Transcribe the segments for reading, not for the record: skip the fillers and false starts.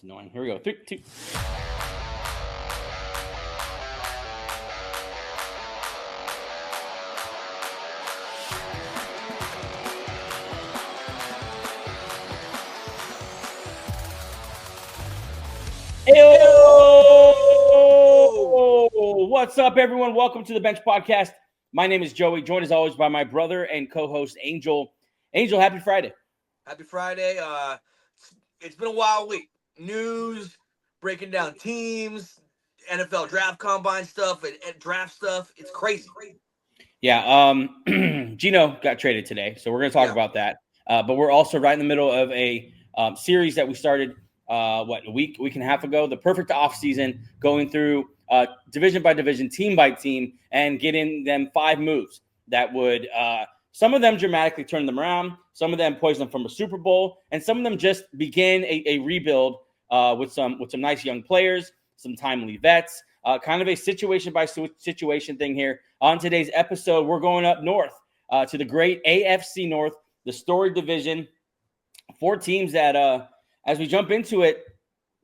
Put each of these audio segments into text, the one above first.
annoying. Here we go. 3, 2. Hey-o! What's up, everyone? Welcome to the Bench Podcast. My name is Joey, joined as always by my brother and co-host Angel. Angel, happy Friday. Happy Friday. It's been a wild week. News, breaking down teams, NFL draft combine stuff, and draft stuff. It's crazy. Yeah, Geno got traded today, so we're going to talk about that. But we're also right in the middle of a series that we started a week and a half ago, the perfect offseason, going through division by division, team by team, and getting them 5 moves that would some of them dramatically turn them around, some of them poison them from a Super Bowl, and some of them just begin a rebuild with some nice young players, some timely vets, kind of a situation by situation thing here. On today's episode, we're going up north to the great AFC North, the storied division, 4 teams that as we jump into it,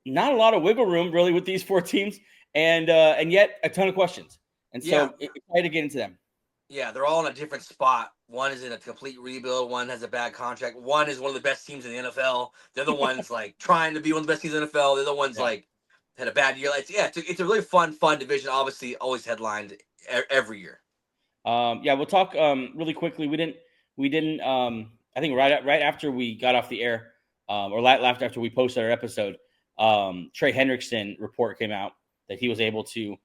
not a lot of wiggle room really with these 4 teams, and yet a ton of questions. And so excited to get into them. Yeah, they're all in a different spot. One is in a complete rebuild. One has a bad contract. One is one of the best teams in the NFL. The other one's like trying to be one of the best teams in the NFL. The other one's like had a bad year. It's a really fun division. Obviously, always headlined every year. We'll talk really quickly. We didn't. I think right after we got off the air. Or after we posted our episode, Trey Hendrickson report came out that he was able to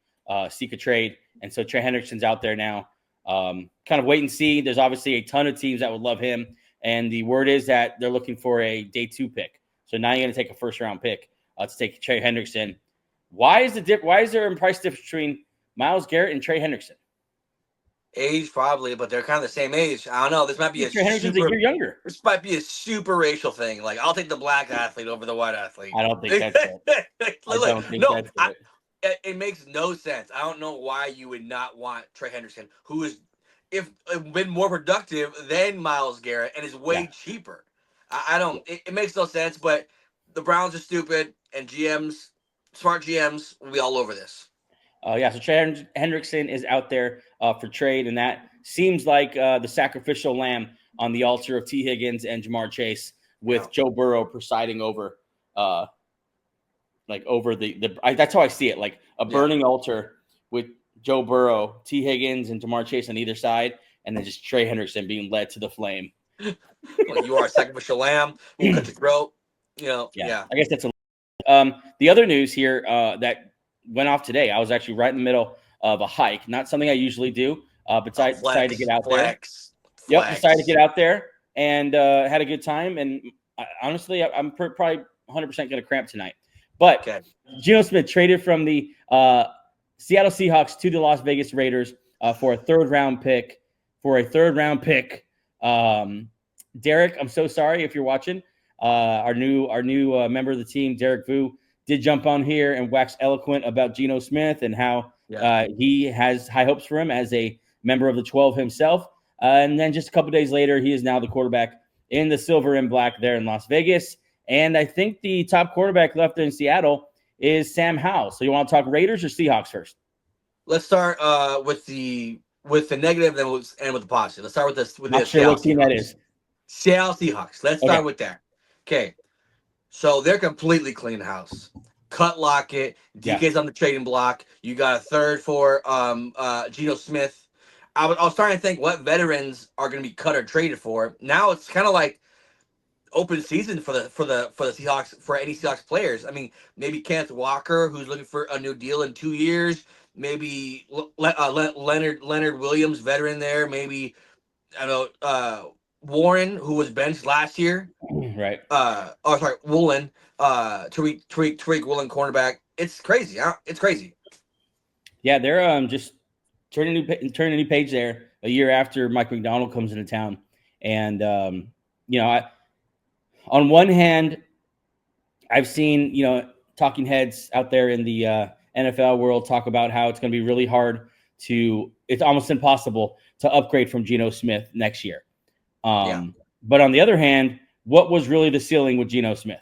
seek a trade. And so Trey Hendrickson's out there now. Kind of wait and see. There's obviously a ton of teams that would love him. And the word is that they're looking for a day 2 pick. So now you're going to take a first-round pick to take Trey Hendrickson. Why is there a price difference between Myles Garrett and Trey Hendrickson? Age probably, but they're kind of the same age. I don't know. This might be Trey Hendrickson's a year younger. This might be a super racial thing. Like, I'll take the black athlete over the white athlete. I don't think that's it. It makes no sense. I don't know why you would not want Trey Hendrickson, who is been more productive than Myles Garrett and is way cheaper. I don't. It makes no sense. But the Browns are stupid, and smart GMs, will be all over this. So Trey Hendrickson is out there for trade, and that seems like the sacrificial lamb on the altar of T. Higgins and Jamar Chase, with Joe Burrow presiding over, that's how I see it, like a burning altar with Joe Burrow, T. Higgins, and Jamar Chase on either side, and then just Trey Hendrickson being led to the flame. Well, you are a sacrificial lamb. We'll cut your throat. I guess that's the other news here that went off today. I was actually right in the middle of a hike, not something I usually do, but decided to get out there. Decided to get out there and had a good time. And honestly, I'm probably 100% going to cramp tonight. But Geno Smith traded from the Seattle Seahawks to the Las Vegas Raiders for a third-round pick. Derek, I'm so sorry if you're watching. Our new member of the team, Derek Vu, did jump on here and wax eloquent about Geno Smith and how he has high hopes for him as a member of the 12 himself. And then just a couple days later, he is now the quarterback in the silver and black there in Las Vegas. And I think the top quarterback left in Seattle is Sam Howell. So you want to talk Raiders or Seahawks first? Let's start with the negative, then we'll end with the positive. Let's start with this. Not sure what team that is. Seattle Seahawks. Let's start with that. Okay. So they're completely clean house. Cut Lockett. DK's on the trading block. You got a third for Geno Smith. I was starting to think what veterans are going to be cut or traded for. Now it's kind of like open season for the Seahawks, for any Seahawks players. I mean, maybe Kenneth Walker, who's looking for a new deal in 2 years. Maybe Leonard Williams, veteran there. Maybe Warren, who was benched last year. Right. Woolen. Tariq Woolen, cornerback. It's crazy. It's crazy. Yeah, they're just turning a new page there a year after Mike McDonald comes into town. And on one hand, I've seen talking heads out there in the NFL world talk about how it's going to be really hard it's almost impossible to upgrade from Geno Smith next year. But on the other hand, what was really the ceiling with Geno Smith?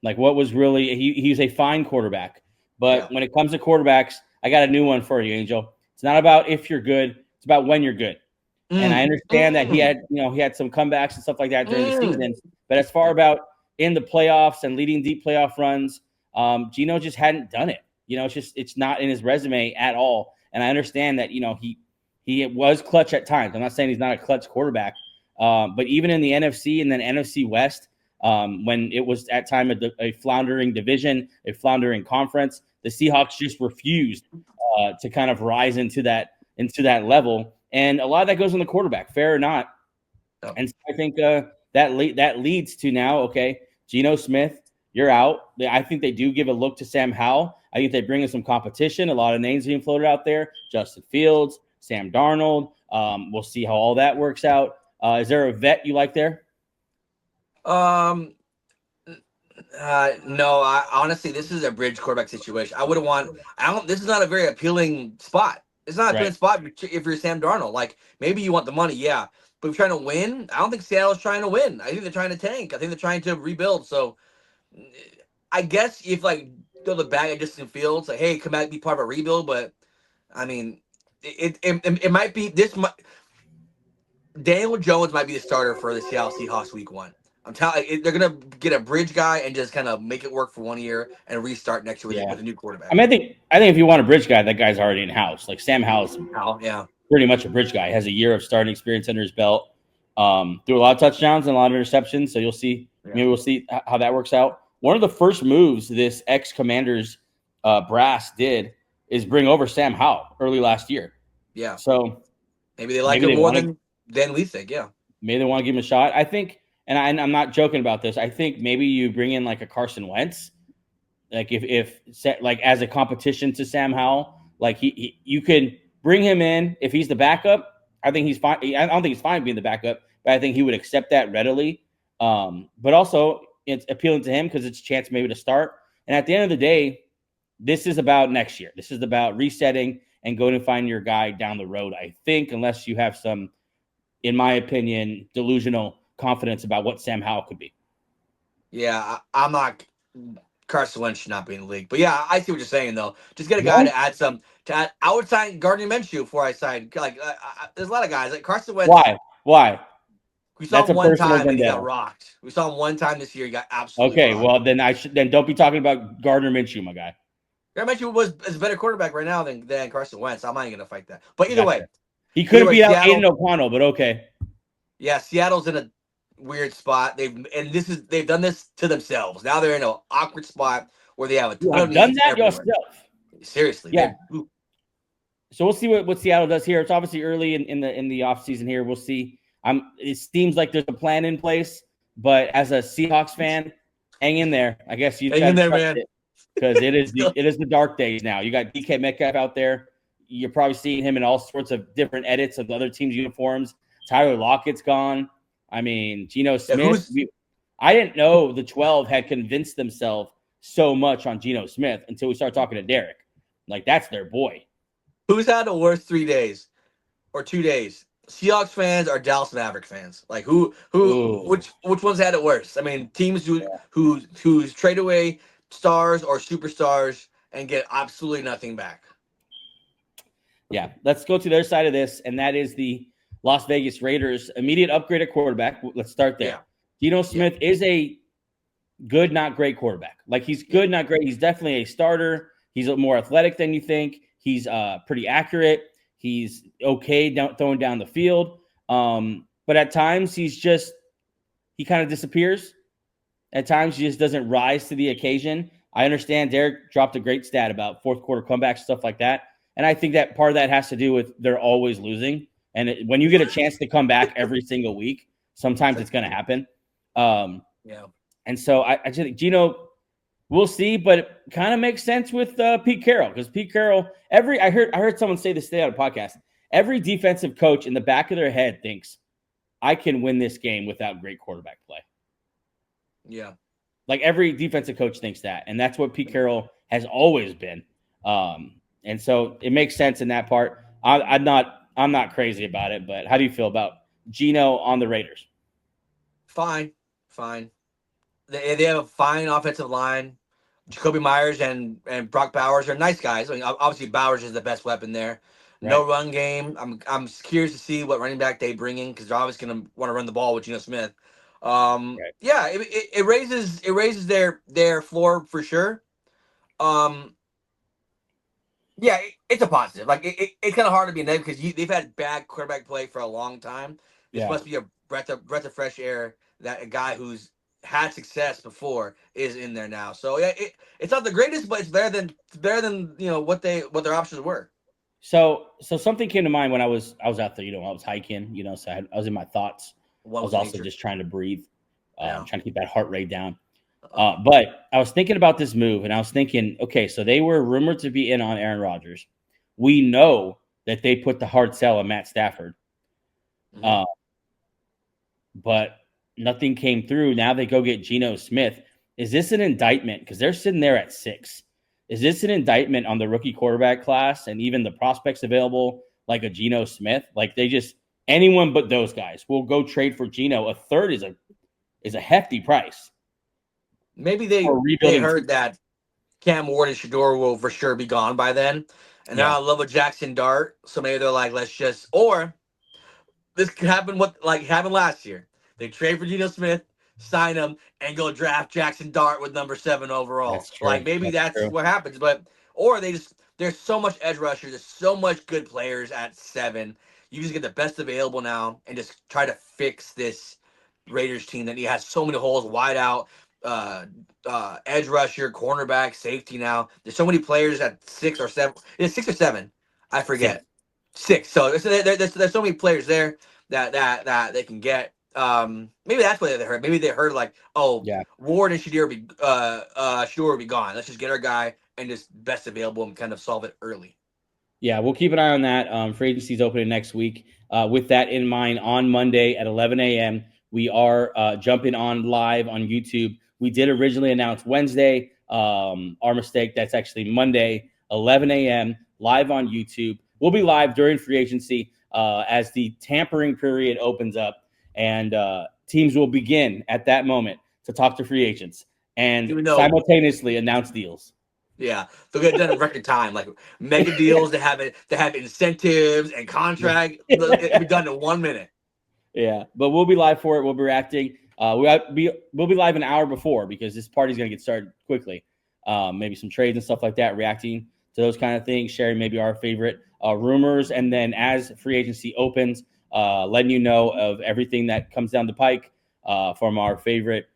Like, what was really he's a fine quarterback. But when it comes to quarterbacks, I got a new one for you, Angel. It's not about if you're good, it's about when you're good. And I understand that he had some comebacks and stuff like that during the season. But as far about in the playoffs and leading deep playoff runs, Geno just hadn't done it. It's not in his resume at all. And I understand that, he was clutch at times. I'm not saying he's not a clutch quarterback. But even in the NFC and then NFC West, when it was at time a floundering division, a floundering conference, the Seahawks just refused to kind of rise into that level. And a lot of that goes on the quarterback, fair or not. Oh. And so I think that leads to now, okay, Geno Smith, you're out. I think they do give a look to Sam Howell. I think they bring in some competition. A lot of names being floated out there. Justin Fields, Sam Darnold. We'll see how all that works out. Is there a vet you like there? No, honestly, this is a bridge quarterback situation. This is not a very appealing spot. It's not a appealing spot if you're Sam Darnold. Like, maybe you want the money, yeah. But if you're trying to win, I don't think Seattle's trying to win. I think they're trying to tank. I think they're trying to rebuild. So I guess if throw the bag at Justin Fields, like, hey, come back, be part of a rebuild. But I mean, it might be Daniel Jones might be the starter for the Seattle Seahawks week 1. I'm telling you, they're gonna get a bridge guy and just kind of make it work for 1 year and restart next year with a new quarterback. I mean, I think if you want a bridge guy, that guy's already in house. Like Sam Howell's pretty much a bridge guy. He has a year of starting experience under his belt. Threw a lot of touchdowns and a lot of interceptions. So you'll see. Maybe we'll see how that works out. One of the first moves this ex-Commanders brass did is bring over Sam Howell early last year. Yeah. So maybe they like him more than we think. Yeah. Maybe they want to give him a shot. I think. And I'm not joking about this. I think maybe you bring in like a Carson Wentz, like if like as a competition to Sam Howell, like you could bring him in if he's the backup. I think he's fine. I don't think he's fine being the backup, but I think he would accept that readily. But also it's appealing to him because it's a chance maybe to start. And at the end of the day, this is about next year. This is about resetting and going to find your guy down the road. I think unless you have some, in my opinion, delusional confidence about what Sam Howell could be. Yeah, I'm not. Carson Wentz should not be in the league, but yeah, I see what you're saying though. Just get a guy to add some. I would sign Gardner Minshew before I sign. There's a lot of guys like Carson Wentz. Why? We saw him one time and he got rocked. We saw him one time this year. He got absolutely rocked. Well then don't be talking about Gardner Minshew, my guy. Gardner Minshew is a better quarterback right now than Carson Wentz. I'm not even gonna fight that. But either way, he could be out Aiden O'Connell, but okay. Yeah, Seattle's in a weird spot. They've done this to themselves. Now they're in an awkward spot where they have a ton of done that yourself. Seriously. Yeah. So we'll see what Seattle does here. It's obviously early in the offseason here. We'll see. It seems like there's a plan in place, but as a Seahawks fan, hang in there. I guess you hang in there, man. Because it is the dark days now. You got DK Metcalf out there. You're probably seeing him in all sorts of different edits of other teams' uniforms. Tyler Lockett's gone. I mean, Geno Smith. I didn't know the 12 had convinced themselves so much on Geno Smith until we started talking to Derek. Like, that's their boy. Who's had the worst 3 days or 2 days? Seahawks fans or Dallas Maverick fans? Like, which ones had it worse? I mean, teams who trade away stars or superstars and get absolutely nothing back. Yeah, let's go to the other side of this, and that is the Las Vegas Raiders immediate upgrade at quarterback. Let's start there. Yeah. Geno Smith is a good, not great quarterback. Like, he's good, not great. He's definitely a starter. He's more athletic than you think. He's pretty accurate. He's okay throwing down the field. But at times he kind of disappears. At times he just doesn't rise to the occasion. I understand Derek dropped a great stat about fourth quarter comebacks, stuff like that. And I think that part of that has to do with they're always losing. And when you get a chance to come back every single week, sometimes it's going to happen. And so I just think Geno, we'll see, but it kind of makes sense with Pete Carroll because Pete Carroll, I heard someone say this today on a podcast. Every defensive coach in the back of their head thinks, I can win this game without great quarterback play. Yeah. Like every defensive coach thinks that. And that's what Pete Carroll has always been. And so it makes sense in that part. I'm not crazy about it, but how do you feel about Geno on the Raiders? Fine. They have a fine offensive line. Jacoby Myers and Brock Bowers are nice guys. I mean, obviously Bowers is the best weapon there. Right. No run game. I'm curious to see what running back they bring in because they're obviously going to want to run the ball with Geno Smith. Right. Yeah, it raises their floor for sure. Yeah, it's a positive. Like it's kind of hard to be negative because they've had bad quarterback play for a long time. This must be a breath of fresh air that a guy who's had success before is in there now. So yeah, it's not the greatest, but it's better than what their options were. So something came to mind when I was out there. I was hiking. So I was in my thoughts. I was also just trying to breathe, trying to keep that heart rate down. But I was thinking about this move, and I was thinking, okay, so they were rumored to be in on Aaron Rodgers. We know that they put the hard sell on Matt Stafford. Mm-hmm. But nothing came through. Now they go get Geno Smith. Is this an indictment? Because they're sitting there at 6. Is this an indictment on the rookie quarterback class and even the prospects available, like a Geno Smith? Like anyone but those guys will go trade for Geno. A third is a hefty price. Maybe they heard that Cam Ward and Shador will for sure be gone by then. And now I love a Jackson Dart. So maybe they're like, or this could happen what happened last year. They trade for Geno Smith, sign him, and go draft Jackson Dart with number 7 overall. That's true. Maybe that's what happens. Or there's so much edge rushers, there's so much good players at 7. You just get the best available now and just try to fix this Raiders team that he has so many holes, wide out, edge rusher, cornerback, safety now. There's so many players at 6 or 7. It's 6 or 7. I forget. 6. So there's so many players there that they can get. Maybe that's what they heard. Maybe they heard Ward and Shador will be gone. Let's just get our guy and just best available and kind of solve it early. Yeah, we'll keep an eye on that. Free agency's opening next week. With that in mind, on Monday at 11 a.m., we are jumping on live on YouTube. We did originally announce Wednesday. Our mistake. That's actually Monday, 11 a.m., live on YouTube. We'll be live during free agency as the tampering period opens up, and teams will begin at that moment to talk to free agents and simultaneously announce deals. Yeah, they'll get done in record time, like mega deals that have incentives and contract. It'll be done in 1 minute. Yeah, but we'll be live for it. We'll be reacting. We'll be live an hour before because this party's going to get started quickly. Maybe some trades and stuff like that, reacting to those kind of things, sharing maybe our favorite rumors, and then as free agency opens, letting you know of everything that comes down the pike from our favorite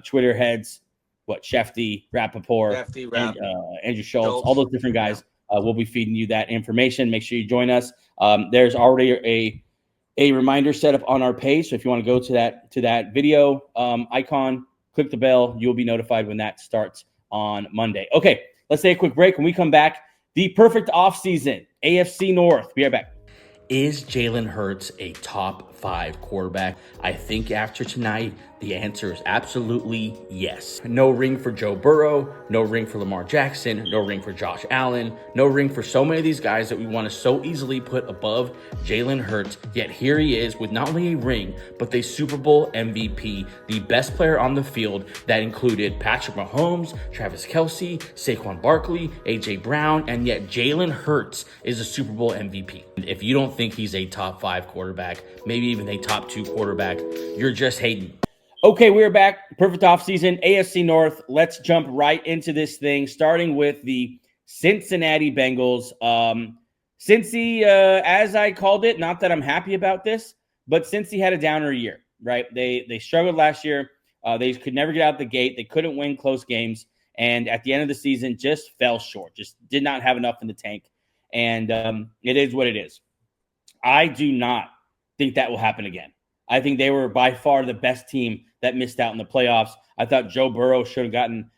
Twitter heads, Shefty, Rappaport, Andrew Schultz, all those different guys. We'll be feeding you that information. Make sure you join us. There's already a reminder set up on our page, so if you want to go to that video icon, click the bell. You'll be notified when that starts on Monday. Okay, let's take a quick break. When we come back, the perfect offseason, AFC North. Be right back. Is Jalen Hurts a top 5 quarterback? I think after tonight, the answer is absolutely yes. No ring for Joe Burrow, no ring for Lamar Jackson, no ring for Josh Allen, no ring for so many of these guys that we want to so easily put above Jalen Hurts. Yet here he is with not only a ring, but the Super Bowl MVP, the best player on the field that included Patrick Mahomes, Travis Kelce, Saquon Barkley, A.J. Brown, and yet Jalen Hurts is a Super Bowl MVP. If you don't think he's a top 5 quarterback, maybe even a top 2 quarterback, you're just hating. Okay, we're back. Perfect offseason, AFC North. Let's jump right into this thing, starting with the Cincinnati Bengals. Cincy, as I called it, not that I'm happy about this, but Cincy had a downer year, right? They struggled last year. They could never get out the gate. They couldn't win close games, and at the end of the season, just fell short. Just did not have enough in the tank, and it is what it is. I do not think that will happen again. I think they were by far the best team that missed out in the playoffs. I thought Joe Burrow should have gotten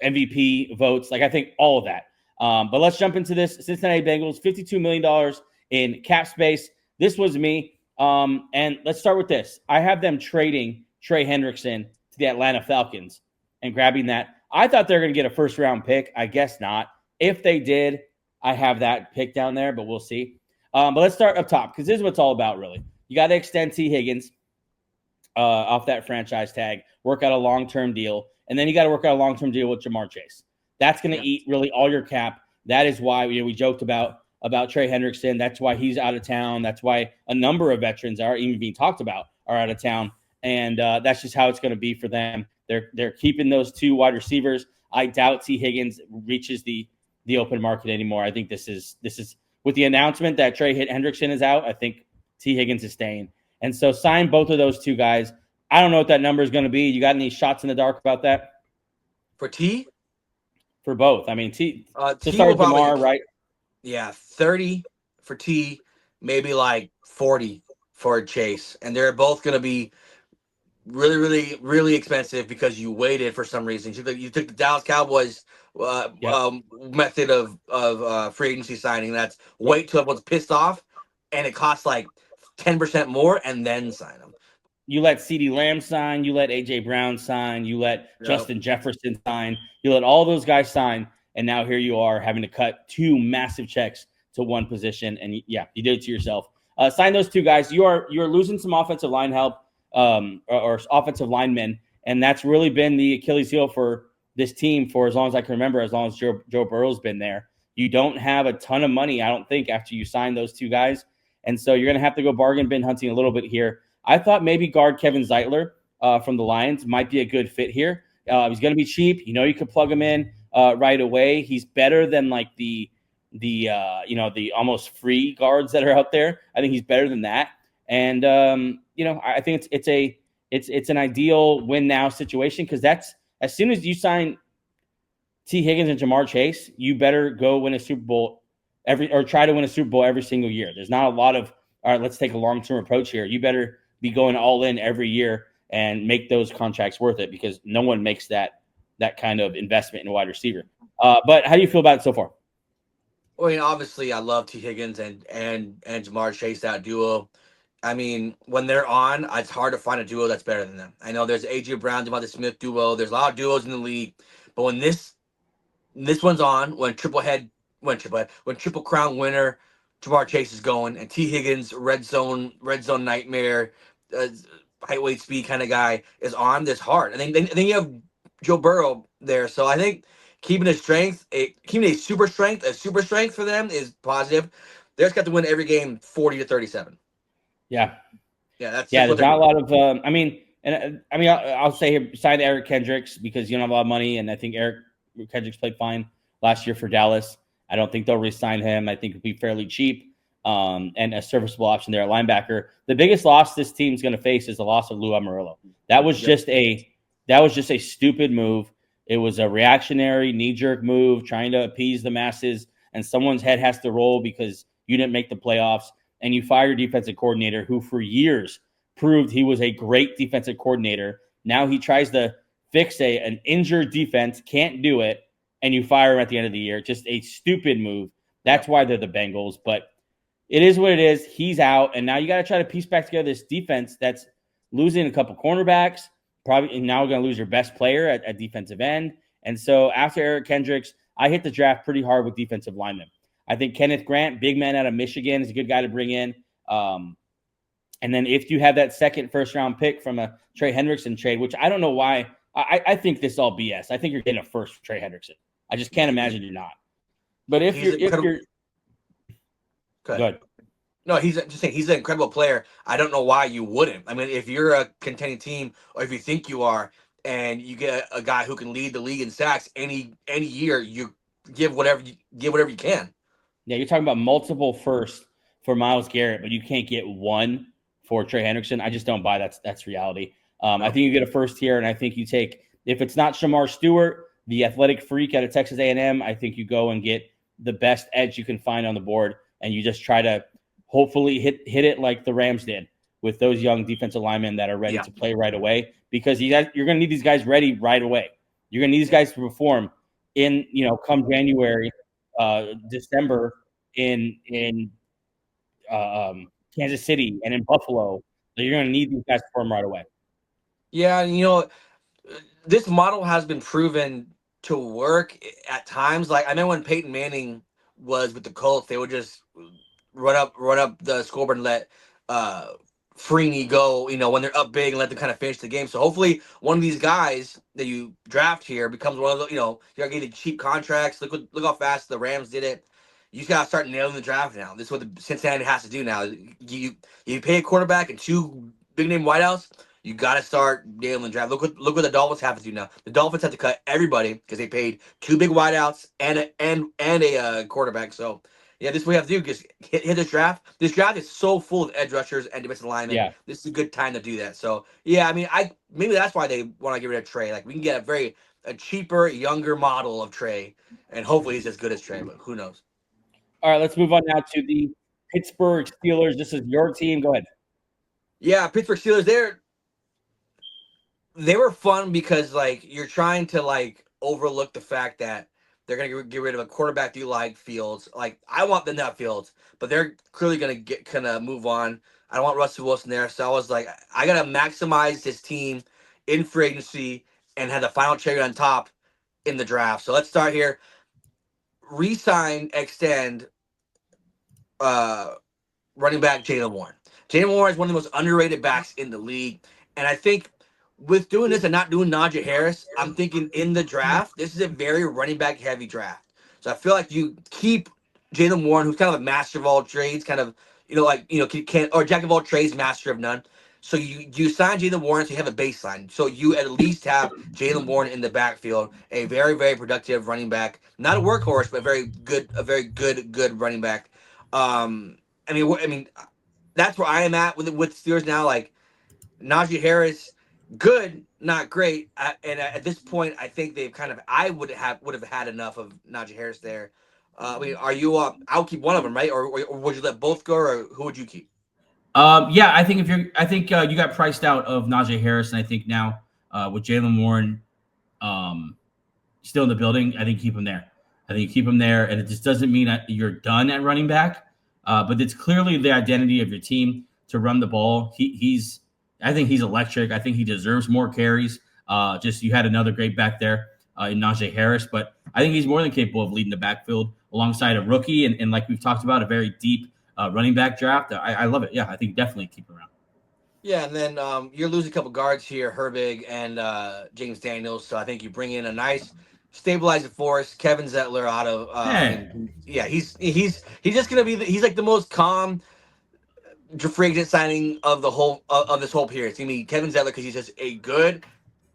MVP votes. I think all of that. But let's jump into this. Cincinnati Bengals, $52 million in cap space. This was me. And let's start with this. I have them trading Trey Hendrickson to the Atlanta Falcons and grabbing that. I thought they were going to get a first-round pick. I guess not. If they did, I have that pick down there, but we'll see. But let's start up top because this is what it's all about, really. You got to extend T. Higgins. off that franchise tag, work out a long-term deal, and then you got to work out a long-term deal with Jamar Chase. That's going to eat really all your cap. That is why we joked about Trey Hendrickson. That's why he's out of town. That's why a number of veterans are even being talked about are out of town, and that's just how it's going to be for them. They're keeping those 2 wide receivers. I doubt T. Higgins reaches the open market anymore. I think this is with the announcement that Trey Hendrickson is out. I think T. Higgins is staying, and so sign both of those 2 guys. I don't know what that number is going to be. You got any shots in the dark about that for T? For both, I mean T. To T start probably, Jamar, right? Yeah, 30 for T, maybe like 40 for Chase, and they're both going to be really, really, really expensive because you waited for some reason. You took the Dallas Cowboys method of free agency signing. That's wait till everyone's pissed off, and it costs like 10% more, and then sign them. You let CeeDee Lamb sign. You let A.J. Brown sign. You let Justin Jefferson sign. You let all those guys sign, and now here you are having to cut 2 massive checks to one position, and you did it to yourself. Sign those 2 guys. You're losing some offensive line help. Or offensive linemen, and that's really been the Achilles heel for this team for as long as I can remember, as long as Joe Burrow's been there. You don't have a ton of money, I don't think, after you sign those 2 guys, and so you're going to have to go bargain bin hunting a little bit here. I thought maybe guard Kevin Zeitler from the Lions might be a good fit here. He's going to be cheap. You could plug him in right away. He's better than like the almost free guards that are out there. I think he's better than that. And I think it's an ideal win now situation, because that's as soon as you sign T. Higgins and Jamar Chase, you better go win a Super Bowl try to win a Super Bowl every single year. There's not a lot of, all right, let's take a long-term approach here. You better be going all in every year and make those contracts worth it, because no one makes that kind of investment in a wide receiver. But how do you feel about it so far? Well, obviously I love T. Higgins and Jamar Chase, that duo. I mean, when they're on, it's hard to find a duo that's better than them. I know there's A.J. Brown, DeVonta Smith duo. There's a lot of duos in the league, but when this one's on, when triple crown winner Jamar Chase is going, and T. Higgins, red zone nightmare, height, speed kind of guy is on, this hard. And then you have Joe Burrow there, so I think keeping a super strength for them is positive. They just got to win every game 40-37. Yeah. That's there's not a lot of. I'll say here, sign Eric Kendricks, because you don't have a lot of money, and I think Eric Kendricks played fine last year for Dallas. I don't think they'll re-sign him. I think it'll be fairly cheap and a serviceable option there at linebacker. The biggest loss this team's going to face is the loss of Lou Amarillo. That was just a stupid move. It was a reactionary, knee-jerk move trying to appease the masses, and someone's head has to roll because you didn't make the playoffs. And you fire your defensive coordinator, who for years proved he was a great defensive coordinator. Now he tries to fix an injured defense, can't do it, and you fire him at the end of the year. Just a stupid move. That's why they're the Bengals. But it is what it is. He's out, and now you got to try to piece back together this defense that's losing a couple cornerbacks. Probably now we're going to lose your best player at defensive end. And so after Eric Kendricks, I hit the draft pretty hard with defensive linemen. I think Kenneth Grant, big man out of Michigan, is a good guy to bring in. And then if you have that second first-round pick from a Trey Hendrickson trade, which I don't know why, I think this is all BS. I think you're getting a first for Trey Hendrickson. I just can't imagine you're not. But if you're good. No, he's an incredible player. I don't know why you wouldn't. I mean, if you're a contending team, or if you think you are, and you get a guy who can lead the league in sacks any year, you give whatever you can. Yeah, you're talking about multiple firsts for Myles Garrett, but you can't get one for Trey Hendrickson. I just don't buy that's reality. I think you get a first here, and I think you take, if it's not Shamar Stewart, the athletic freak out of Texas A&M, I think you go and get the best edge you can find on the board, and you just try to hopefully hit it like the Rams did with those young defensive linemen that are ready to play right away, because you're going to need these guys ready right away. You're going to need these guys to perform come January, December in Kansas City and in Buffalo. So you're going to need these guys to perform right away. Yeah, this model has been proven to work at times. Like, I know when Peyton Manning was with the Colts, they would just run up the scoreboard and let Freeney go, when they're up big and let them kind of finish the game. So hopefully one of these guys that you draft here becomes one of the, you're getting cheap contracts. Look how fast the Rams did it. You just gotta start nailing the draft now. This is what the Cincinnati has to do now. You pay a quarterback and 2 big name wideouts. You gotta start nailing the draft. Look what the Dolphins have to do now. The Dolphins have to cut everybody because they paid 2 big wideouts and a quarterback. So yeah, this is what we have to do. Just hit this draft. This draft is so full of edge rushers and defensive linemen. Yeah. This is a good time to do that. So yeah, I mean, maybe that's why they want to get rid of Trey. Like we can get a cheaper, younger model of Trey, and hopefully he's as good as Trey. But who knows? All right, let's move on now to the Pittsburgh Steelers. This is your team. Go ahead. Yeah, Pittsburgh Steelers. They were fun because like you're trying to like overlook the fact that they're gonna get rid of a quarterback you like, Fields. Like I want them to have Fields, but they're clearly gonna move on. I don't want Russell Wilson there, so I was like, I gotta maximize this team in free agency and have the final cherry on top in the draft. So let's start here. Resign, extend, running back Jalen Warren. Jalen Warren is one of the most underrated backs in the league, and I think with doing this and not doing Najee Harris, I'm thinking in the draft, this is a very running back heavy draft. So I feel like you keep Jalen Warren, who's kind of a master of all trades, kind of, or jack of all trades, master of none. So you sign Jalen Warren, so you have a baseline. So you at least have Jalen Warren in the backfield, a very, very productive running back, not a workhorse, but a very good running back. I mean, that's where I am at with Steelers now. Like Najee Harris, good, not great. And at this point, I think they've I would have had enough of Najee Harris there. I mean, are you? I'll keep one of them, right? Or would you let both go, or who would you keep? Yeah, I think you got priced out of Najee Harris, and I think now with Jalen Warren still in the building, I think keep him there. I think you keep him there, and it just doesn't mean that you're done at running back, but it's clearly the identity of your team to run the ball. I think he's electric. I think he deserves more carries. Just you had another great back there in Najee Harris, but I think he's more than capable of leading the backfield alongside a rookie and like we've talked about, a very deep running back draft. I love it. Yeah, I think definitely keep him around. Yeah, and then you're losing a couple guards here, Herbig and James Daniels. So I think you bring in a nice stabilizing force, Kevin Zettler out of. He's just gonna be he's like the most calm free agent signing of the whole of this whole period. It's gonna be Kevin Zettler because he's just a good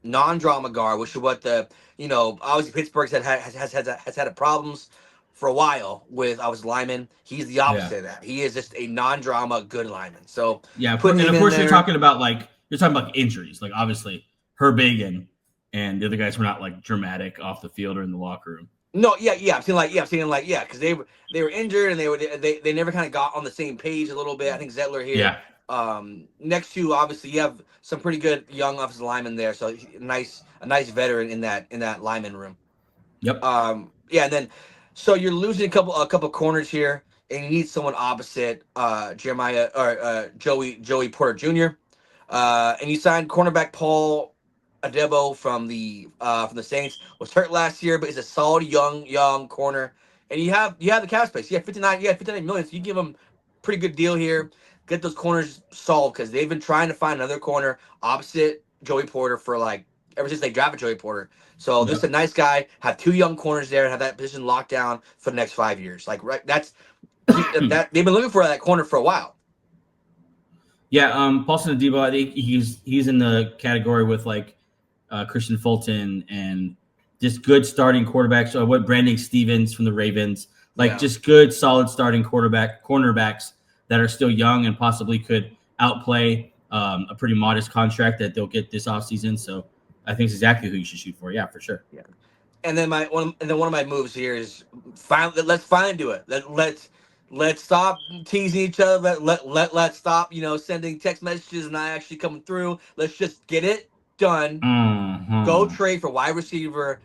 non-drama guard, which is what obviously Pittsburgh has had problems for a while with linemen. He's the opposite of that. He is just a non-drama good lineman. So yeah, and of course you're talking about injuries. Like obviously Herbig and the other guys were not like dramatic off the field or in the locker room. No, I'm saying because they were injured and they never kind of got on the same page a little bit. I think Zettler here. Yeah. Next to obviously you have some pretty good young offensive linemen there, so a nice veteran in that lineman room. Yep. And then so you're losing a couple corners here, and you need someone opposite Jeremiah or Joey Porter Jr. And you signed cornerback Paul Adebo from the Saints. Was hurt last year, but is a solid young corner. And you have the cap space. You have 59 million, so you give them a pretty good deal here. Get those corners solved because they've been trying to find another corner opposite Joey Porter for ever since they drafted Joey Porter. So this is a nice guy. Have 2 young corners there and have that position locked down for the next 5 years. That's that they've been looking for that corner for a while. Yeah, Paulson Adebo, I think he's in the category with Christian Fulton and just good starting quarterbacks. What Brandon Stevens from the Ravens, just good solid starting cornerbacks that are still young and possibly could outplay a pretty modest contract that they'll get this offseason. So I think it's exactly who you should shoot for. Yeah, for sure. Yeah. And then one of my moves here is let's finally do it. Let's stop teasing each other. Let's stop, sending text messages and not actually coming through. Let's just get it done. Mm-hmm. Go trade for wide receiver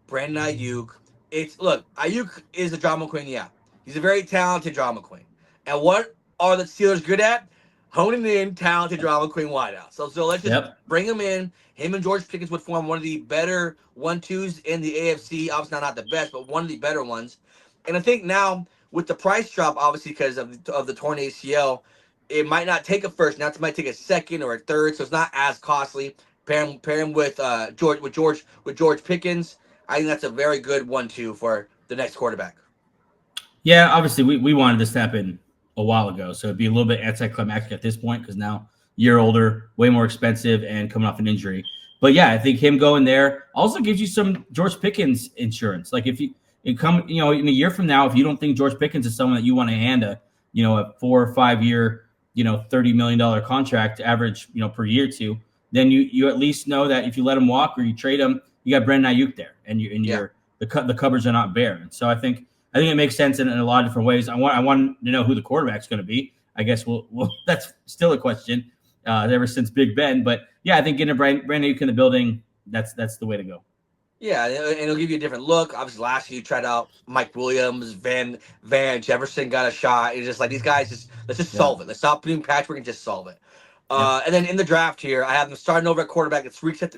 Brandon Ayuk. Ayuk is a drama queen. Yeah, he's a very talented drama queen. And what are the Steelers good at? Honing in talented drama queen wideouts. So let's just bring him in. Him and George Pickens would form one of the better 1-2s in the AFC. Obviously not the best, but one of the better ones. And I think now with the price drop, obviously because of the torn ACL, it might not take a first. Now it might take a second or a third, so it's not as costly. Pair him with George Pickens. I think that's a very good 1-2 for the next quarterback. Yeah, obviously we wanted this to happen a while ago, so it'd be a little bit anticlimactic at this point because now year older, way more expensive, and coming off an injury. But yeah, I think him going there also gives you some George Pickens insurance. Like if you come, in a year from now, if you don't think George Pickens is someone that you want to hand a 4 or 5 year, $30 million contract average, per year to, then you at least know that if you let him walk or you trade him, you got Brandon Ayuk there, and the cupboards are not bare. And so I think it makes sense in a lot of different ways. I want to know who the quarterback's going to be. I guess we'll that's still a question ever since Big Ben. But yeah, I think getting Brandon Ayuk in the building, that's the way to go. Yeah, and it'll give you a different look. Obviously, last year you tried out Mike Williams, Van Jefferson got a shot. It's just like these guys, let's just solve it. Let's stop doing patchwork and just solve it. And then in the draft here, I have them starting over at quarterback. Let's reset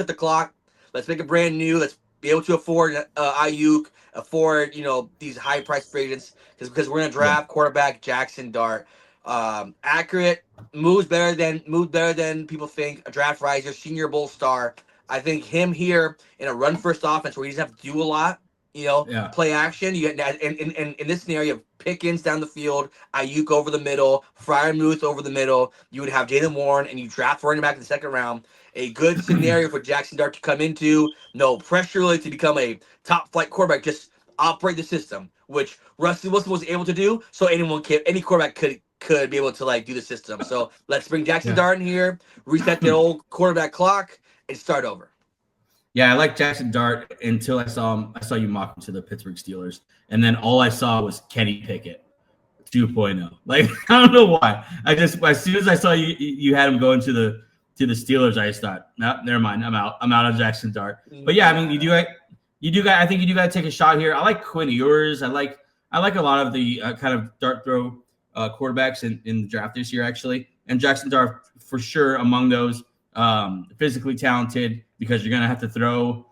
the clock. Let's make it brand new. Let's be able to afford Ayuk, afford these high price free agents because we're gonna draft quarterback Jackson Dart. Accurate, moves better than people think. A draft riser, Senior Bowl star. I think him here in a run first offense where he doesn't have to do a lot, play action. You get in this scenario, you have Pickens down the field, Ayuk over the middle, Freiermuth over the middle. You would have Jaylen Warren, and you draft running back in the second round. A good scenario for Jackson Dart to come into. No pressure really to become a top flight quarterback. Just operate the system, which Russell Wilson was able to do. So any quarterback could be able to do the system. So let's bring Jackson Dart in here, reset the old quarterback clock, and start over. Yeah, I like Jackson Dart until I saw you mock him to the Pittsburgh Steelers, and then all I saw was Kenny Pickett 2.0. Like I don't know why. As soon as I saw you had him going to the Steelers, I just thought, no, never mind. I'm out on Jackson Dart. But yeah, I mean, you do got. I think you do got to take a shot here. I like Quinn Ewers. I like a lot of the kind of dart throw quarterbacks in the draft this year, actually, and Jackson Dart for sure among those. Physically talented because you're going to have to throw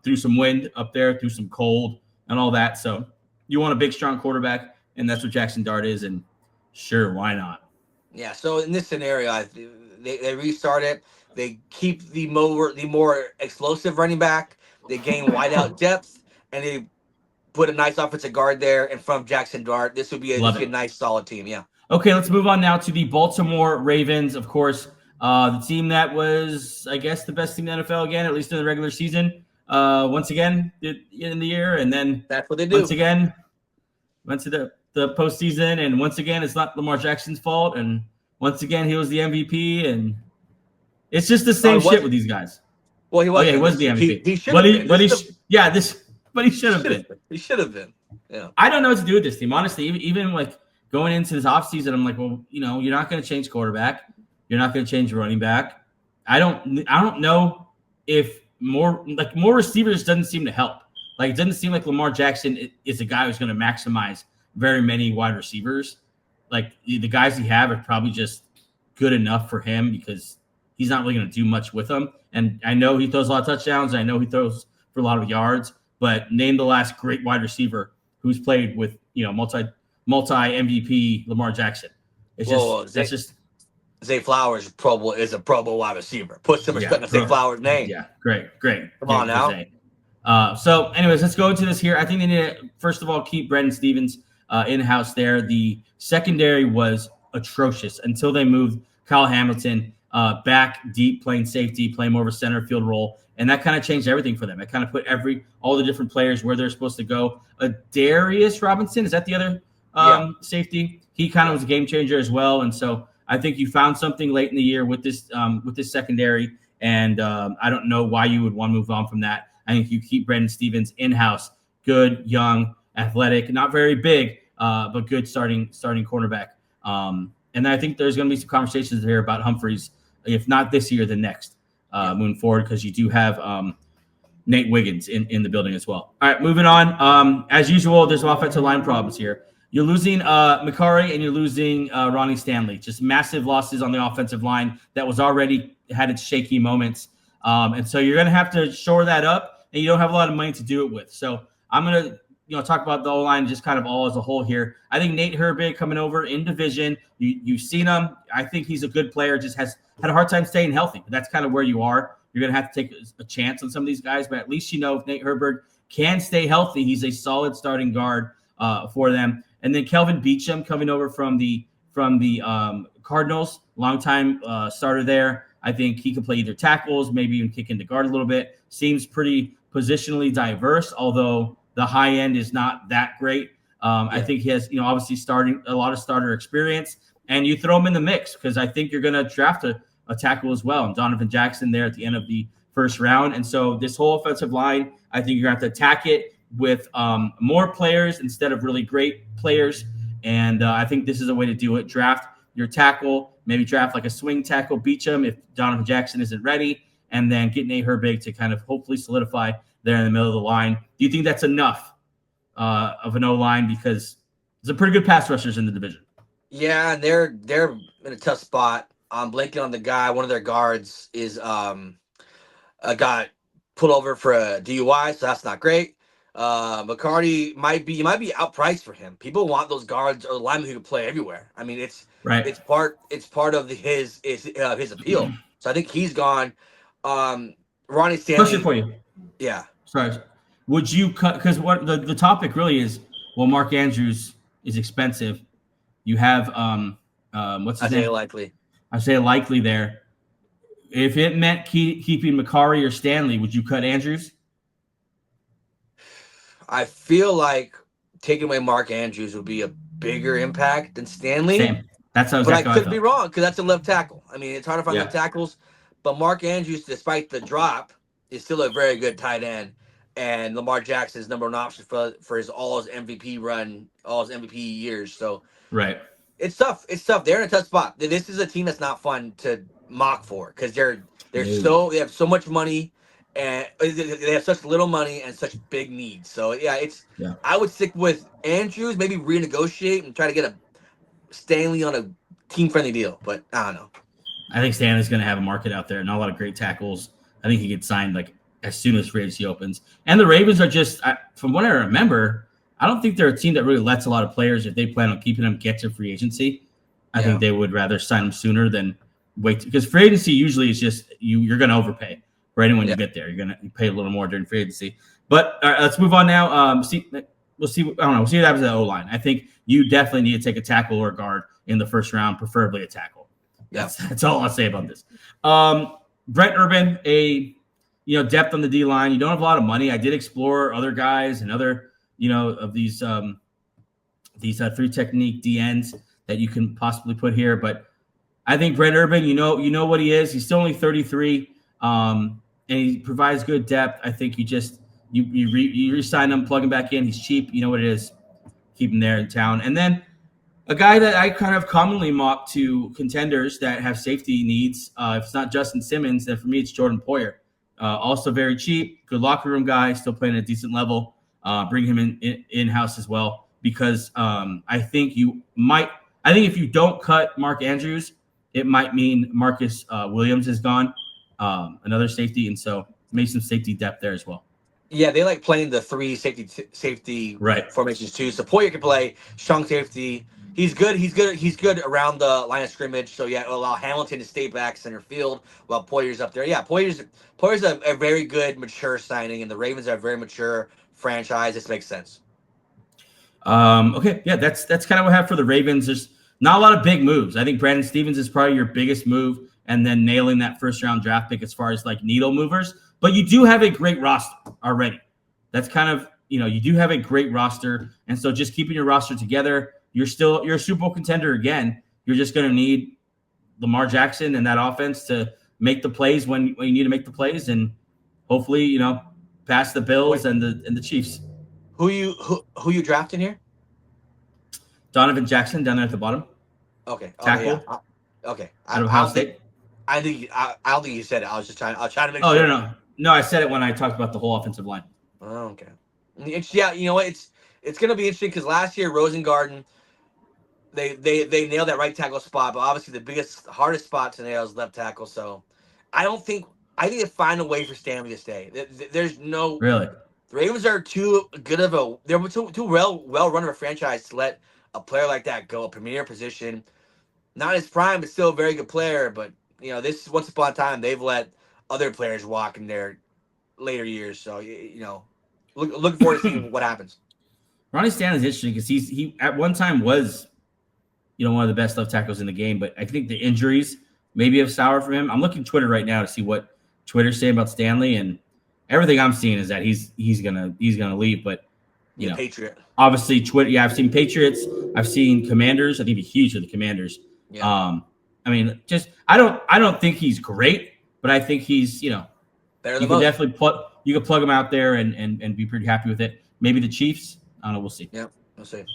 through some wind up there, through some cold and all that. So you want a big, strong quarterback, and that's what Jackson Dart is. And sure, why not? Yeah. So in this scenario, they restart it. They keep the more explosive running back. They gain wideout depth, and they put a nice offensive guard there in front of Jackson Dart. This would be a nice, solid team. Yeah. Okay, let's move on now to the Baltimore Ravens, of course. The team that was, I guess, the best team in the NFL again, at least in the regular season, once again in the year. And then that's what they do. Once again, went to the postseason. And once again, it's not Lamar Jackson's fault. And once again, he was the MVP. And it's just the same shit with these guys. Well, he was. He was the MVP. He should have been. But he should have been. He should have been. Yeah. I don't know what to do with this team. Honestly, even like going into this offseason, I'm like, well, you're not going to change quarterback. You're not going to change running back. I don't know if more receivers doesn't seem to help. Like it doesn't seem like Lamar Jackson is a guy who's going to maximize very many wide receivers. Like the guys he have are probably just good enough for him because he's not really going to do much with them. And I know he throws a lot of touchdowns. I know he throws for a lot of yards. But name the last great wide receiver who's played with multi MVP Lamar Jackson. It's just. Zay Flowers is a Pro Bowl wide receiver. Put some respect on Zay Flowers' name. Yeah, great. Come on now. So, anyways, let's go into this here. I think they need to, first of all, keep Brendan Stevens in-house there. The secondary was atrocious until they moved Kyle Hamilton back deep, playing safety, playing more of a center field role, and that kind of changed everything for them. It kind of put all the different players where they're supposed to go. Darius Robinson, is that the other safety? He kind of was a game changer as well, and so I think you found something late in the year with this secondary, and I don't know why you would want to move on from that. I think you keep Brendan Stevens in-house, good, young, athletic, not very big, but good starting cornerback. And I think there's going to be some conversations here about Humphreys, if not this year, then next moving forward, because you do have Nate Wiggins in the building as well. All right, moving on. As usual, there's offensive line problems here. You're losing McCarry and you're losing Ronnie Stanley. Just massive losses on the offensive line that was already had its shaky moments. And so you're going to have to shore that up, and you don't have a lot of money to do it with. So I'm going to talk about the O-line just kind of all as a whole here. I think Nate Herbig coming over in division, you've seen him. I think he's a good player, just has had a hard time staying healthy. But that's kind of where you are. You're going to have to take a chance on some of these guys, but at least if Nate Herbig can stay healthy, he's a solid starting guard for them. And then Kelvin Beachum coming over from the Cardinals, longtime starter there. I think he can play either tackles, maybe even kick into guard a little bit. Seems pretty positionally diverse, although the high end is not that great. I think he has, obviously a lot of starter experience, and you throw him in the mix because I think you're going to draft a tackle as well. And Donovan Jackson there at the end of the first round. And so this whole offensive line, I think you're going to have to attack it with more players instead of really great players. And I think this is a way to do it. Draft your tackle, maybe draft like a swing tackle, Beachum if Donovan Jackson isn't ready, and then get Nate Herbig to kind of hopefully solidify there in the middle of the line. Do you think that's enough of an O-line? Because there's a pretty good pass rushers in the division. Yeah, and they're in a tough spot. I'm blanking on the guy. One of their guards is got pulled over for a DUI, so that's not great. McCarty might be outpriced for him. People want those guards or linemen who can play everywhere. I mean, it's part of his appeal. So I think he's gone. Ronnie Stanley. Question for you. Yeah. Sorry. Would you cut? Because what the topic really is? Well, Mark Andrews is expensive. You have what's his name? Isaiah Likely there. If it meant keeping McCarry or Stanley, would you cut Andrews? I feel like taking away Mark Andrews would be a bigger impact than Stanley. Same. That's how. But I could be wrong because that's a left tackle. I mean, it's hard to find left tackles, but Mark Andrews, despite the drop, is still a very good tight end. And Lamar Jackson is number one option for all his MVP run, all his MVP years. So it's tough. It's tough. They're in a tough spot. This is a team that's not fun to mock for because they have so much money. And they have such little money and such big needs. So, I would stick with Andrews, maybe renegotiate and try to get a Stanley on a team-friendly deal. But I don't know. I think Stanley's going to have a market out there. Not a lot of great tackles. I think he gets signed like as soon as free agency opens. And the Ravens are just, from what I remember, I don't think they're a team that really lets a lot of players, if they plan on keeping them, get to free agency. I think they would rather sign them sooner than wait. Because free agency usually is just you're going to overpay. For anyone you get there, you're gonna pay a little more during free agency. But all right, let's move on now. We'll see. I don't know. We'll see what happens to the O-line. I think you definitely need to take a tackle or a guard in the first round, preferably a tackle. That's all I'll say about this. Brent Urban, depth on the D line. You don't have a lot of money. I did explore other guys and other of these three technique DNs that you can possibly put here. But I think Brent Urban, you know what he is. He's still only 33. And he provides good depth. I think you re-sign him, plug him back in. He's cheap. You know what it is. Keep him there in town. And then a guy that I kind of commonly mock to contenders that have safety needs. If it's not Justin Simmons, then for me it's Jordan Poyer. Also very cheap, good locker room guy, still playing at a decent level. Bring him in-house as well because I think if you don't cut Mark Andrews, it might mean Marcus Williams is gone. Another safety, and so maybe some safety depth there as well. Yeah, they like playing the three safety formations too. So Poyer can play strong safety. He's good. He's good around the line of scrimmage. So it'll allow Hamilton to stay back center field while Poyer's up there. Yeah, Poyer's a very good mature signing, and the Ravens are a very mature franchise. This makes sense. Okay, yeah, that's kind of what I have for the Ravens. There's not a lot of big moves. I think Brandon Stevens is probably your biggest move. And then nailing that first-round draft pick as far as like needle movers. But you do have a great roster already. That's kind of, you do have a great roster. And so just keeping your roster together, you're a Super Bowl contender again. You're just going to need Lamar Jackson and that offense to make the plays when you need to make the plays. And hopefully, pass the Bills and the Chiefs. Who you drafting here? Donovan Jackson down there at the bottom. Okay. Tackle. Okay. Out of Ohio State. I don't think you said it. I was trying to make sure. Oh, no, I said it when I talked about the whole offensive line. Oh, okay. You know what? It's going to be interesting because last year Rosengarten, they nailed that right tackle spot, but obviously the hardest spot to nail is left tackle. So I think they find a way for Stanley to stay. There's no really. The Ravens are too good of a they're too well run of a franchise to let a player like that go, a premier position. Not his prime, but still a very good player. But this once upon a time they've let other players walk in their later years. So looking forward to seeing what happens. Ronnie Stanley's interesting because he at one time was, one of the best left tackles in the game, but I think the injuries maybe have soured for him. I'm looking Twitter right now to see what Twitter's saying about Stanley, and everything I'm seeing is that he's gonna leave. But Patriot. Obviously Twitter. Yeah, I've seen Patriots. I've seen Commanders. I think he's huge for the Commanders. Yeah. I mean, I don't think he's great, but I think he's better than you can most. Definitely plug him out there and be pretty happy with it. Maybe the Chiefs. I don't know. We'll see. Yeah, we'll see.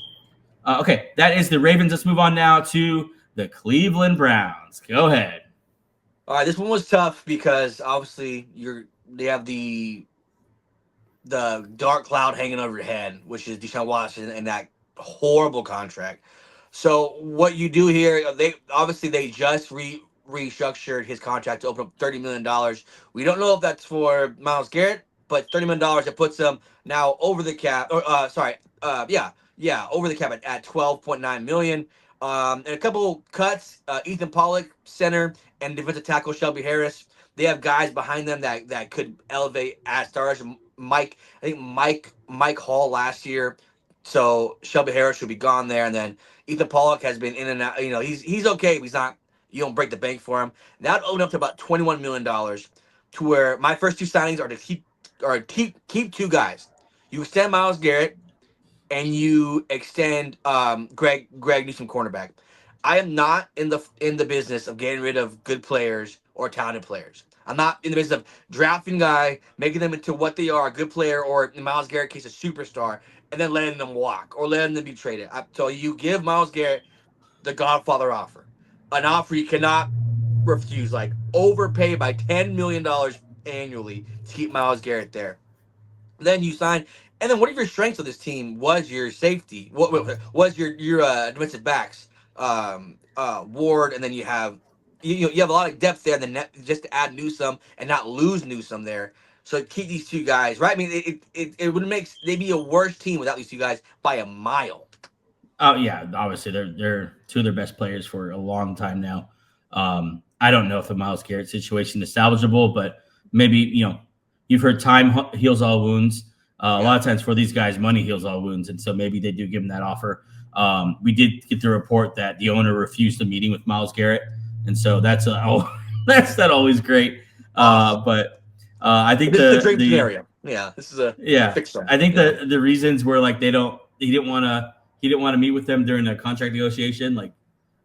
Okay, that is the Ravens. Let's move on now to the Cleveland Browns. Go ahead. All right, this one was tough because obviously they have the dark cloud hanging over your head, which is Deshaun Watson and that horrible contract. So what you do here, they just restructured his contract to open up $30 million. We don't know if that's for Myles Garrett, but $30 million that puts him now over the cap. Over the cap at $12.9 million. And a couple cuts, Ethan Pollock, center, and defensive tackle Shelby Harris. They have guys behind them that could elevate as stars. Mike Hall last year. So Shelby Harris should be gone there. And then Ethan Pollock has been in and out. He's okay, but he's not. You don't break the bank for him. That opened up to about $21 million. To where my first two signings are to keep two guys. You extend Myles Garrett, and you extend Greg Newsome, cornerback. I am not in the business of getting rid of good players or talented players. I'm not in the business of drafting a guy, making them into what they are, a good player, or in Myles Garrett case, a superstar, and then letting them walk or letting them be traded. So you give Myles Garrett the Godfather offer, an offer you cannot refuse, like overpay by $10 million annually to keep Myles Garrett there. Then you sign. And then, what are your strengths of this team? Was your safety? What was your defensive backs? Ward, and then you have you have a lot of depth there. And then just to add Newsome and not lose Newsome there. So keep these two guys, right? I mean, it would make they'd be a worse team without these two guys by a mile. Oh yeah, obviously they're two of their best players for a long time now. I don't know if the Myles Garrett situation is salvageable, but maybe you've heard time heals all wounds. A lot of times for these guys, money heals all wounds, and so maybe they do give him that offer. We did get the report that the owner refused a meeting with Myles Garrett, and so that's not always great. But I think this is a dream scenario. Yeah, this is a fixer. I think the reasons were like he didn't want to meet with them during the contract negotiation, like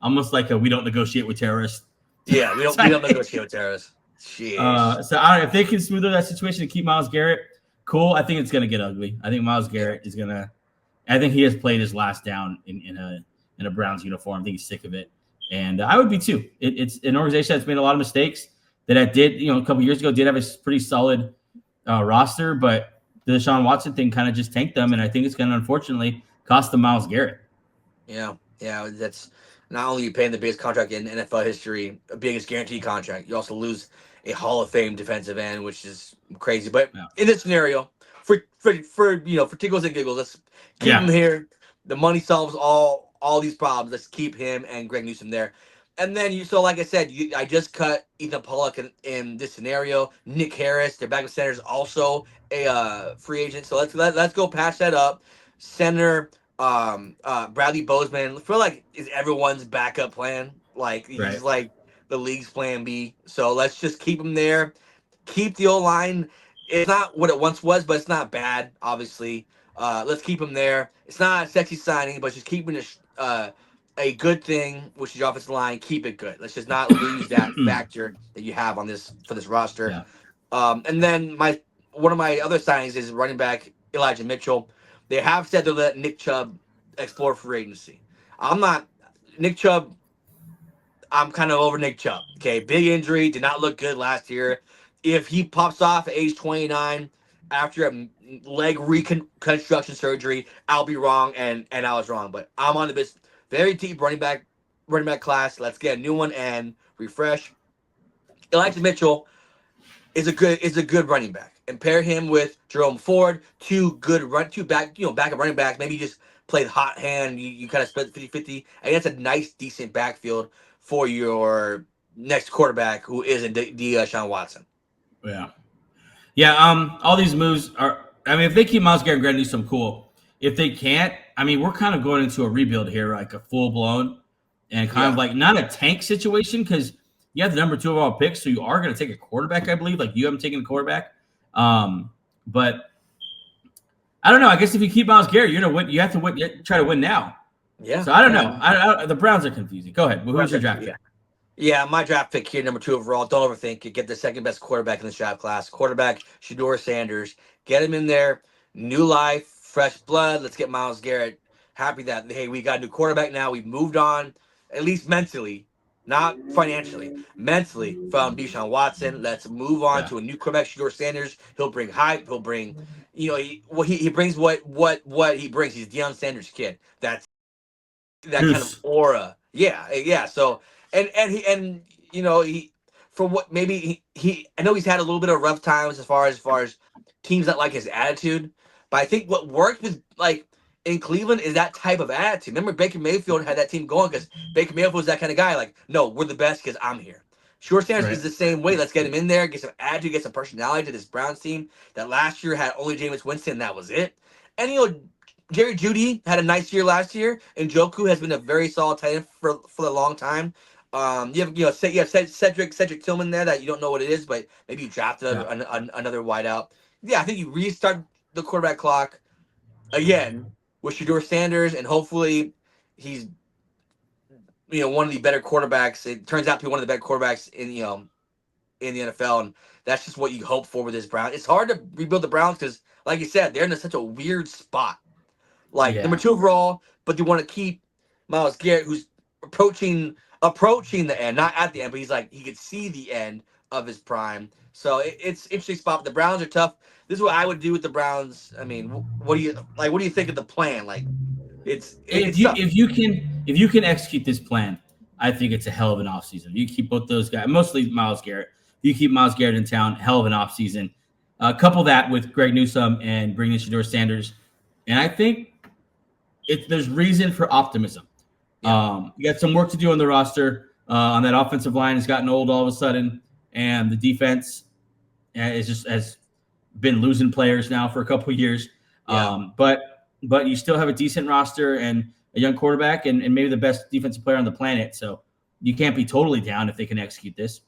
almost like we don't negotiate with terrorists. Yeah, we don't negotiate with terrorists. Jeez. So I don't know if they can smooth out that situation and keep Myles Garrett. Cool. I think it's gonna get ugly. I think Myles Garrett is gonna. I think he has played his last down in a Browns uniform. I think he's sick of it, and I would be too. It's an organization that's made a lot of mistakes. That did a couple years ago did have a pretty solid roster, but the Deshaun Watson thing kind of just tanked them, and I think it's gonna unfortunately cost them Myles Garrett. Yeah. That's not only you paying the biggest contract in NFL history, a biggest guaranteed contract. You also lose a Hall of Fame defensive end, which is crazy. But in this scenario, for tickles and giggles, let's keep him here. The money solves all these problems. Let's keep him and Greg Newsome there. And then like I said, I just cut Ethan Pollock in this scenario. Nick Harris, their backup center, is also a free agent. So let's go patch that up. Center Bradley Bozeman, I feel like is everyone's backup plan. Like he's like the league's plan B. So let's just keep him there. Keep the O-line. It's not what it once was, but it's not bad, obviously. Let's keep him there. It's not a sexy signing, but just keeping a good thing, which is your offensive line. Keep it good. Let's just not lose that factor that you have for this roster. Yeah. And then one of my other signings is running back Elijah Mitchell. They have said they'll let Nick Chubb explore free agency. Nick Chubb. I'm kind of over Nick Chubb. Okay, big injury, did not look good last year. If he pops off at age 29 after a leg reconstruction surgery, I'll be wrong, and I was wrong. But I'm on this very deep running back class. Let's get a new one and refresh. Elijah Mitchell, is a good running back, and pair him with Jerome Ford, two backup running backs. Maybe you just played hot hand. You kind of split 50-50. And that's a nice, decent backfield for your next quarterback who isn't Deshaun Watson. Yeah. Yeah, all these moves are – I mean, if they keep Myles Garrett and Grant Newsome, cool. If they can't, I mean, we're kind of going into a rebuild here, like a full-blown and kind of like not a tank situation because you have the number 2 overall pick, so you are going to take a quarterback, I believe. Like, you haven't taken a quarterback. But I don't know. I guess if you keep Myles Garrett, you're going to win. You have to try to win now. Yeah. So I don't know. The Browns are confusing. Go ahead. Who's your draft pick? Yeah, my draft pick here, number 2 overall. Don't overthink it. Get the second best quarterback in this draft class. Quarterback, Shedeur Sanders. Get him in there. New life, fresh blood. Let's get Myles Garrett happy that, hey, we got a new quarterback now. We've moved on, at least mentally, not financially, mentally from Deshaun Watson. Let's move on to a new quarterback, Shedeur Sanders. He'll bring hype. He'll bring, he brings what he brings. He's Deion Sanders' kid. That's that kind of aura. Yeah. So. And he for what maybe he I know he's had a little bit of rough times as far as teams that like his attitude, but I think what worked with like in Cleveland is that type of attitude. Remember Baker Mayfield had that team going because Baker Mayfield was that kind of guy. Like, no, we're the best because I'm here. Shedeur Sanders is the same way. Let's get him in there, get some attitude, get some personality to this Browns team that last year had only Jameis Winston. And that was it. And Jerry Jeudy had a nice year last year, and Njoku has been a very solid tight end for a long time. You have Cedric Tillman there that you don't know what it is, but maybe you drafted another wideout. Yeah, I think you restart the quarterback clock again with Shedeur Sanders, and hopefully he's one of the better quarterbacks. It turns out to be one of the better quarterbacks in the NFL, and that's just what you hope for with this Browns. It's hard to rebuild the Browns because, like you said, they're in such a weird spot. Like number 2 overall, but they want to keep Myles Garrett, who's approaching the end, not at the end, but he's like he could see the end of his prime. So it's interesting spot. But the Browns are tough. This is what I would do with the Browns. I mean, what do you think of the plan? Like, if you can execute this plan, I think it's a hell of an offseason. You keep both those guys, mostly Myles Garrett. You keep Myles Garrett in town, hell of an offseason. Couple that with Greg Newsome and bring in Shedeur Sanders, and I think there's reason for optimism. You got some work to do on the roster. On that offensive line has gotten old all of a sudden, and the defense has been losing players now for a couple of years. But you still have a decent roster and a young quarterback and maybe the best defensive player on the planet. So you can't be totally down if they can execute this.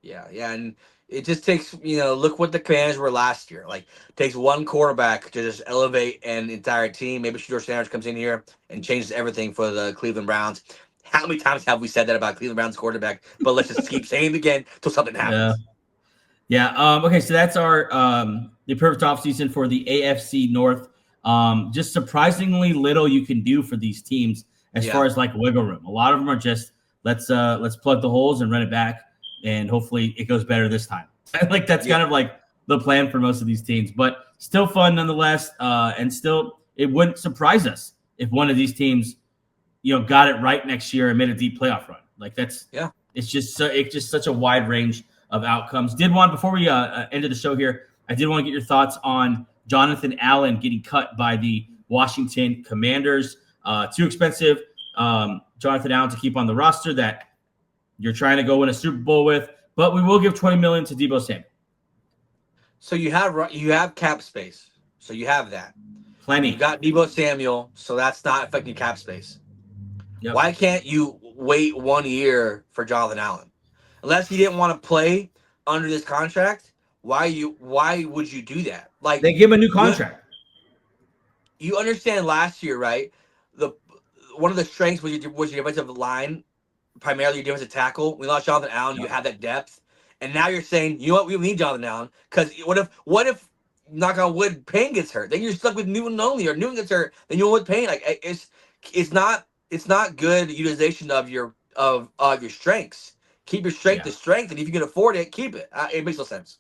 Yeah, and it just takes, look what the Commanders were last year. Like, it takes one quarterback to just elevate an entire team. Maybe Shedeur Sanders comes in here and changes everything for the Cleveland Browns. How many times have we said that about Cleveland Browns quarterback? But let's just keep saying it again until something happens. Yeah. Okay, so that's our the perfect offseason for the AFC North. Just surprisingly little you can do for these teams as far as like wiggle room. A lot of them are just let's plug the holes and run it back. And hopefully it goes better this time. Like that's kind of like the plan for most of these teams, but still fun nonetheless. And still, it wouldn't surprise us if one of these teams, got it right next year and made a deep playoff run. Like it's just such a wide range of outcomes. Before we ended the show here, I did want to get your thoughts on Jonathan Allen getting cut by the Washington Commanders. Too expensive, Jonathan Allen to keep on the roster that you're trying to go win a Super Bowl with, but we will give $20 million to Deebo Samuel. So you have cap space. So you have that. Plenty. You got Deebo Samuel, so that's not affecting cap space. Yep. Why can't you wait 1 year for Jonathan Allen? Unless he didn't want to play under this contract, why would you do that? Like, they give him a new contract. You understand last year, right? One of the strengths was your defensive line. Primarily your defensive tackle. We lost Jonathan Allen. You have that depth, and now you're saying, you know what? We need Jonathan Allen because what if knock on wood, Payne gets hurt? Then you're stuck with Newton only, or Newton gets hurt. Then you're with Payne. Like it's not good utilization of your strengths. Keep your strength to strength, and if you can afford it, keep it. It makes no sense.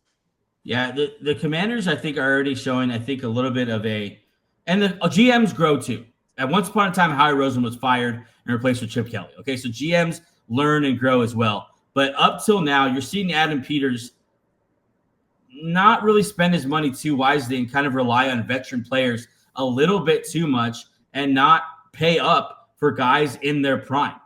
Yeah, the Commanders I think are already showing a little bit of and the GMs grow too. At once upon a time, Howie Roseman was fired and replaced with Chip Kelly. Okay, so GMs learn and grow as well. But up till now, you're seeing Adam Peters not really spend his money too wisely and kind of rely on veteran players a little bit too much and not pay up for guys in their prime.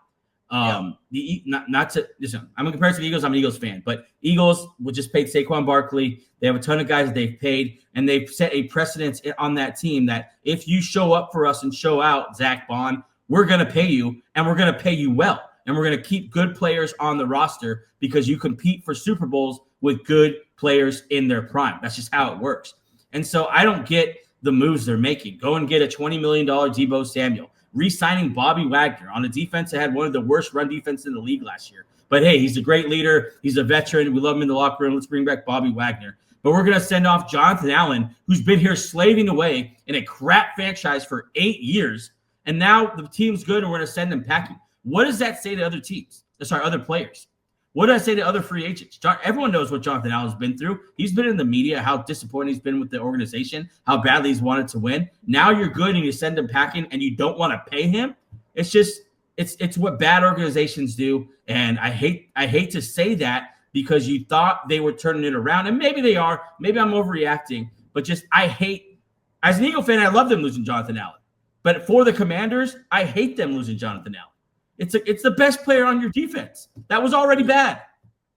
Not to listen, I'm gonna compare it to the Eagles. I'm an Eagles fan, but Eagles would just paid Saquon Barkley. They have a ton of guys that they've paid, and they've set a precedence on that team that if you show up for us and show out, Zach Bond, we're gonna pay you, and we're gonna pay you well, and we're gonna keep good players on the roster because you compete for Super Bowls with good players in their prime. That's just how it works. And so I don't get the moves they're making. Go and get a $20 million Deebo Samuel. Re-signing Bobby Wagner on a defense that had one of the worst run defenses in the league last year. But hey, he's a great leader. He's a veteran. We love him in the locker room. Let's bring back Bobby Wagner. But we're going to send off Jonathan Allen, who's been here slaving away in a crap franchise for 8 years. And now the team's good and we're going to send him packing. What does that say to other teams? Sorry, other players. What does I say to other free agents? Everyone knows what Jonathan Allen's been through. He's been in the media, how disappointed he's been with the organization, how badly he's wanted to win. Now you're good and you send him packing and you don't want to pay him. It's just it's what bad organizations do. And I hate to say that because you thought they were turning it around. And maybe they are. Maybe I'm overreacting. But just I hate – as an Eagle fan, I love them losing Jonathan Allen. But for the Commanders, I hate them losing Jonathan Allen. It's the best player on your defense. That was already bad.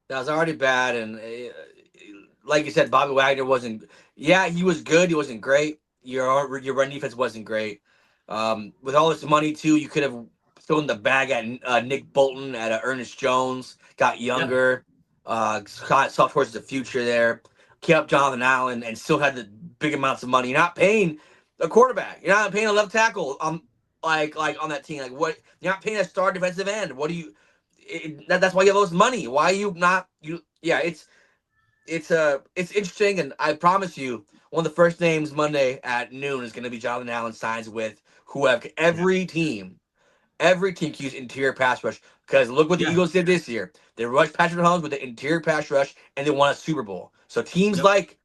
That was already bad. And like you said, Bobby Wagner wasn't – yeah, he was good. He wasn't great. Your run defense wasn't great. With all this money, too, you could have thrown the bag at Nick Bolton, at Ernest Jones, got younger, saw towards the future there, kept Jonathan Allen, and still had the big amounts of money. You're not paying a quarterback. You're not paying a left tackle. Like on that team, like what you're not paying a star defensive end. What do you? That's why you have all this money. Why are you not? Yeah, it's interesting, and I promise you, one of the first names Monday at noon is going to be Jonathan Allen signs with whoever. Every team can use interior pass rush because look what the Eagles did this year. They rushed Patrick Mahomes with the interior pass rush, and they won a Super Bowl. So teams like.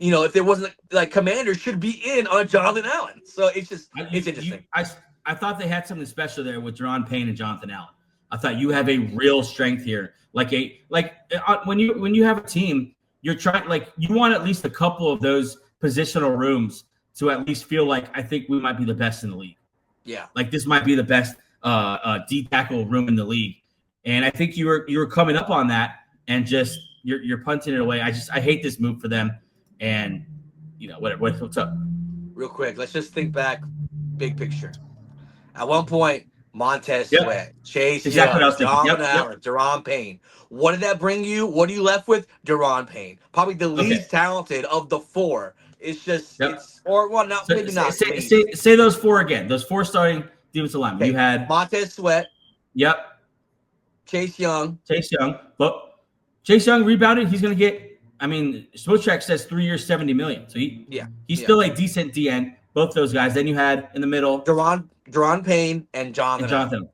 If there wasn't like Commanders should be in on Jonathan Allen. So it's interesting. I thought they had something special there with Deron Payne and Jonathan Allen. I thought you have a real strength here. When you have a team, you're trying you want at least a couple of those positional rooms to at least feel like I think we might be the best in the league. Yeah. Like this might be the best D tackle room in the league. And I think you were coming up on that and just you're punting it away. I hate this move for them. And, what's up? Real quick, let's just think back, big picture. At one point, Montez Sweat, Chase Young, Jonathan Allen, Deron Payne. What did that bring you? What are you left with? Deron Payne. Probably the least talented of the four. It's just, maybe not. Say those four again. Those four starting defensive linemen. You had Montez Sweat. Yep. Chase Young. But Chase Young rebounded. He's going to get. Spotrac says 3 years, $70 million. So he's still a decent DN. Both those guys. Then you had in the middle Deron Payne and Jonathan.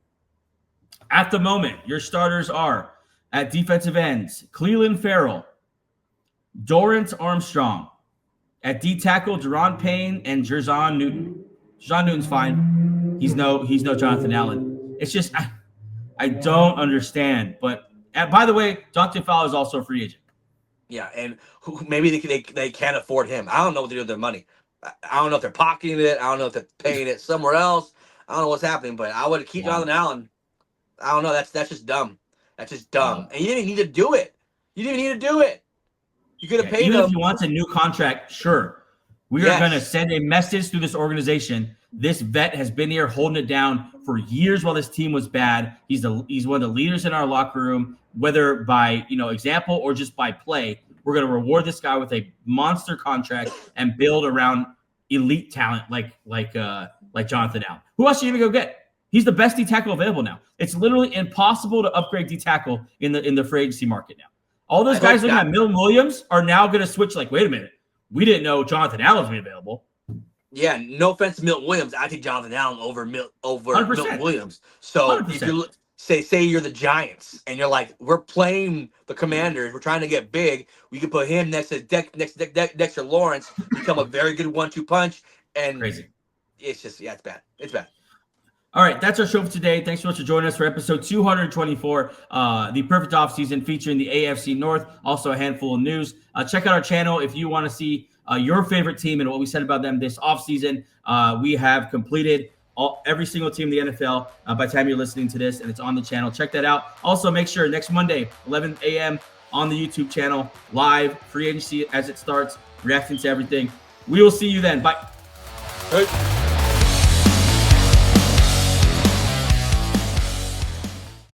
At the moment, your starters are at defensive ends: Cleveland Farrell, Dorrance Armstrong. At D tackle, Deron Payne and Jer'Zhan Newton. Jer'Zhan Newton's fine. He's no Jonathan Allen. It's just I don't understand. But by the way, Dante Fowler is also a free agent. Yeah, and maybe they can't afford him. I don't know what to do with their money. I don't know if they're pocketing it. I don't know if they're paying it somewhere else. I don't know what's happening, but I would keep Jonathan Allen. I don't know. That's just dumb. That's just dumb. And you didn't need to do it. You could have paid him. Even if you want a new contract, sure. We are going to send a message through this organization. This vet has been here holding it down for years while this team was bad. He's one of the leaders in our locker room, whether by example or just by play. We're going to reward this guy with a monster contract and build around elite talent like Jonathan Allen. Who else are you going to go get? He's the best D tackle available now. It's literally impossible to upgrade D tackle in the free agency market now. All those guys looking at Milton Williams are now going to switch. Wait a minute, we didn't know Jonathan Allen was available. Yeah, no offense to Milton Williams, I take Jonathan Allen over Milton Williams. So 100%. If you say you're the Giants and you're like, we're playing the Commanders, we're trying to get big, we can put him next to Dexter Lawrence, become a very good 1-2 punch, and crazy. It's just it's bad. It's bad. All right, that's our show for today. Thanks so much for joining us for episode 224, the perfect offseason featuring the AFC North, also a handful of news. Check out our channel if you want to see your favorite team and what we said about them this offseason. We have completed every single team in the NFL by the time you're listening to this, and it's on the channel. Check that out. Also, make sure next Monday, 11 a.m. on the YouTube channel, live, free agency as it starts, reacting to everything. We will see you then. Bye. Hey.